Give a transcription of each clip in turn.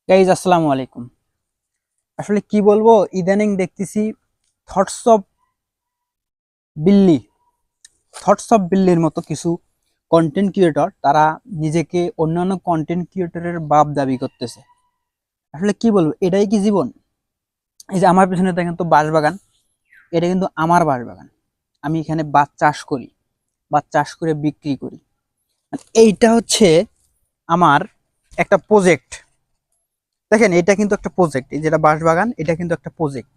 Guys আসসালামু আলাইকুম। আসলে কি বলবো, ইদানিং দেখতেছি থটস অফ বিল্লি থটস অফ বিল্লির মতো কিছু কন্টেন্ট ক্রিয়েটর তারা নিজেকে অন্যান্য কন্টেন্ট ক্রিয়েটরের বাপ দাবি করতেছে। আসলে কি বলবো, এটাই কি জীবন? এই যে আমার পিছনে দেখেন তো বাঁশবাগান, এটা কিন্তু আমার বাঁশবাগান। আমি এখানে বাঁশ চাষ করি, বাঁশ চাষ করে বিক্রি করি। এইটা হচ্ছে আমার একটা প্রজেক্ট। দেখেন, এটা কিন্তু একটা প্রজেক্ট। এই যেটা বাঁশবাগান, এটা কিন্তু একটা প্রজেক্ট।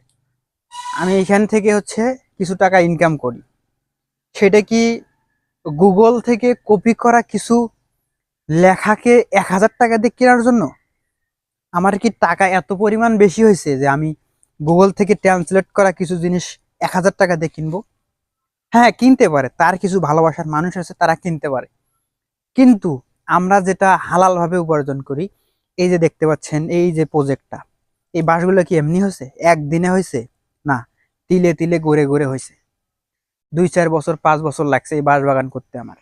আমি এখান থেকে কিছু টাকা ইনকাম করি। সেটা কি গুগল থেকে কপি করা কিছু লেখাকে 1,000 টাকা দিয়ে কেনার জন্য? আমার কি টাকা এত পরিমাণ বেশি হয়েছে যে আমি গুগল থেকে ট্রান্সলেট করা কিছু জিনিস 1,000 টাকা দিয়ে কিনবো? হ্যাঁ, কিনতে পারে, তার কিছু ভালোবাসার মানুষ আছে, তারা কিনতে পারে। কিন্তু আমরা যেটা হালাল ভাবে উপার্জন করি, এই যে দেখতে পাচ্ছেন, এই যে প্রজেক্টটা, এই বাসগুলো কি এমনি হয়েছে? একদিনে হয়েছে? না, তিলে তিলে গড়ে গড়ে হয়েছে। 2-4 বছর 5 বছর লাগছে এই বাঁশ বাগান করতে আমার।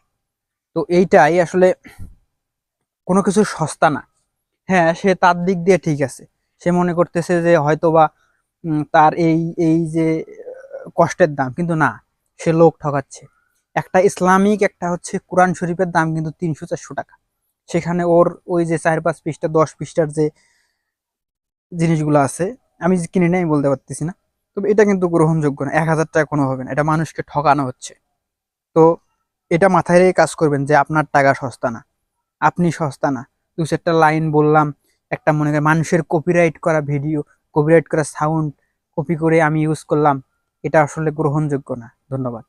তো এইটাই আসলে কোনো কিছু সস্তা না। হ্যাঁ, সে তার দিক দিয়ে ঠিক আছে। সে মনে করতেছে যে হয়তোবা তার এই এই যে কষ্টের দাম, কিন্তু না, সে লোক ঠকাচ্ছে। একটা ইসলামিক একটা কোরআন শরীফের দাম কিন্তু 300-400 টাকা। সেখানে ওর ওই যে 4-5 পৃষ্ঠা 10 পৃষ্ঠার যে জিনিসগুলো আছে, আমি যে কিনে নেই বলতে পারতেছি না। তবে এটা কিন্তু গ্রহণযোগ্য না, 1,000 টাকা কোনো হবে না, এটা মানুষকে ঠকানো হচ্ছে। তো এটা মাথায় রেখে কাজ করবেন যে আপনার টাকা সস্তা না, আপনি সস্তা না। 2-4টা লাইন বললাম, একটা মনে করেন মানুষের কপিরাইট করা ভিডিও, কপিরাইট করা সাউন্ড কপি করে আমি ইউজ করলাম, এটা আসলে গ্রহণযোগ্য না। ধন্যবাদ।